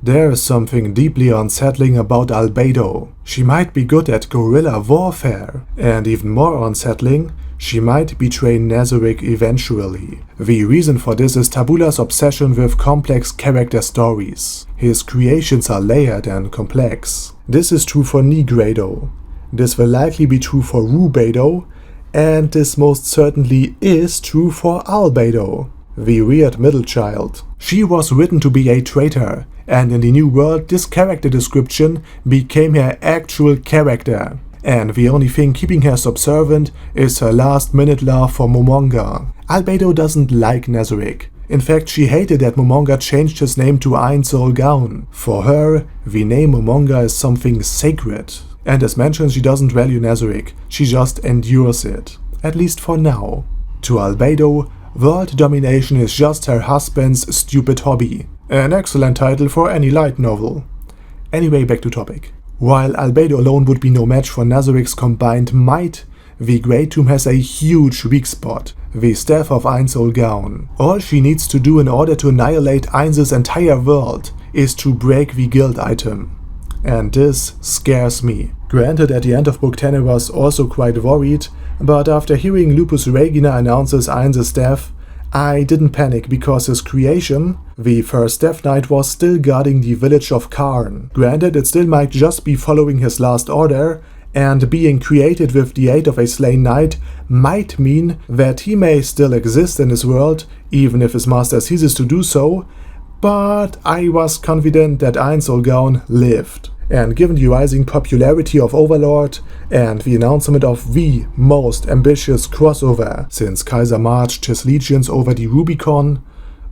There is something deeply unsettling about Albedo. She might be good at guerrilla warfare, and even more unsettling, she might betray Nazarick eventually. The reason for this is Tabula's obsession with complex character stories. His creations are layered and complex. This is true for Negredo. This will likely be true for Rubedo, and this most certainly is true for Albedo, the weird middle child. She was written to be a traitor, and in the new world this character description became her actual character. And the only thing keeping her subservient is her last-minute love for Momonga. Albedo doesn't like Nazarick. In fact, she hated that Momonga changed his name to Ainz Ooal Gown. For her, the name Momonga is something sacred. And as mentioned, she doesn't value Nazarick, she just endures it. At least for now. To Albedo, world domination is just her husband's stupid hobby. An excellent title for any light novel. Anyway, back to topic. While Albedo alone would be no match for Nazarick's combined might, the Great Tomb has a huge weak spot, the Staff of Ainz Ooal Gown. All she needs to do in order to annihilate Ainz's entire world is to break the guild item. And this scares me. Granted, at the end of book 10 I was also quite worried, but after hearing Lupus Regina announces Ainz's death, I didn't panic because his creation, the first Death Knight, was still guarding the village of Karn. Granted, it still might just be following his last order, and being created with the aid of a slain knight might mean that he may still exist in this world, even if his master ceases to do so, but I was confident that Ainz Ooal Gown lived. And given the rising popularity of Overlord and the announcement of the most ambitious crossover since Kaiser marched his legions over the Rubicon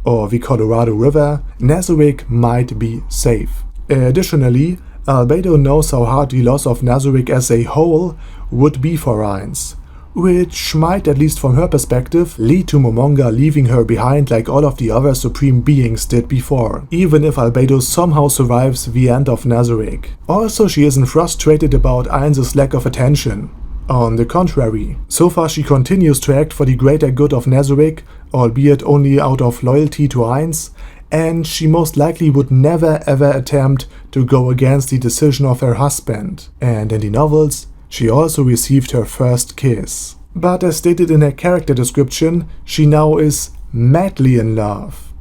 or the Colorado River, Nazarick might be safe. Additionally, Albedo knows how hard the loss of Nazarick as a whole would be for Ainz, which might, at least from her perspective, lead to Momonga leaving her behind like all of the other supreme beings did before, even if Albedo somehow survives the end of Nazarick. Also, she isn't frustrated about Ainz's lack of attention. On the contrary, so far she continues to act for the greater good of Nazarick, albeit only out of loyalty to Ainz, and she most likely would never ever attempt to go against the decision of her husband. And in the novels, she also received her first kiss. But as stated in her character description, she now is madly in love.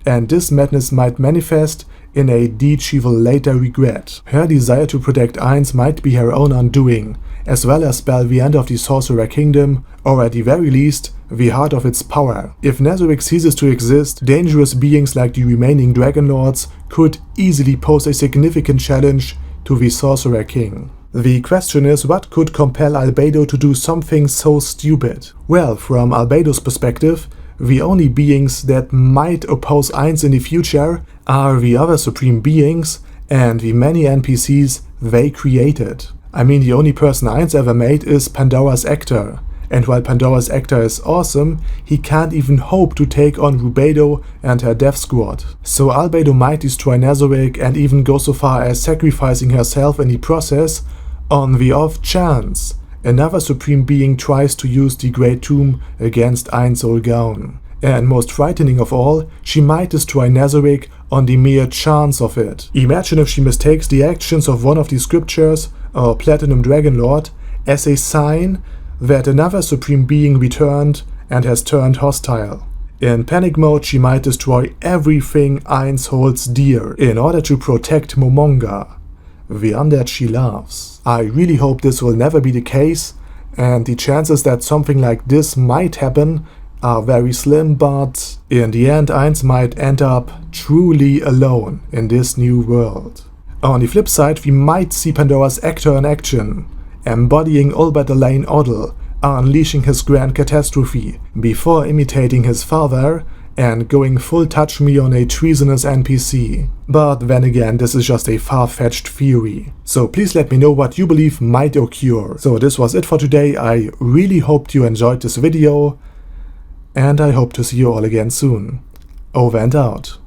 And this madness might manifest in a deed she will later regret. Her desire to protect Ainz might be her own undoing, as well as spell the end of the Sorcerer Kingdom, or at the very least, the heart of its power. If Nazarick ceases to exist, dangerous beings like the remaining Dragon Lords could easily pose a significant challenge to the Sorcerer King. The question is, what could compel Albedo to do something so stupid? Well, from Albedo's perspective, the only beings that might oppose Ainz in the future are the other supreme beings and the many NPCs they created. I mean, the only person Ainz ever made is Pandora's Actor, and while Pandora's Actor is awesome, he can't even hope to take on Rubedo and her death squad. So Albedo might destroy Nazarick and even go so far as sacrificing herself in the process, on the off chance another supreme being tries to use the Great Tomb against Ainz Ooal Gown. And most frightening of all, she might destroy Nazarick on the mere chance of it. Imagine if she mistakes the actions of one of the scriptures or Platinum Dragon Lord as a sign that another supreme being returned and has turned hostile. In panic mode, she might destroy everything Ainz holds dear in order to protect Momonga, the undead she loves. I really hope this will never be the case, and the chances that something like this might happen are very slim, but in the end Ainz might end up truly alone in this new world. On the flip side, we might see Pandora's Actor in action, embodying Ulbert Odle, unleashing his grand catastrophe, before imitating his father and going full touch me on a treasonous NPC. But then again, this is just a far-fetched theory. So please let me know what you believe might occur. So this was it for today. I really hoped you enjoyed this video, and I hope to see you all again soon. Over and out.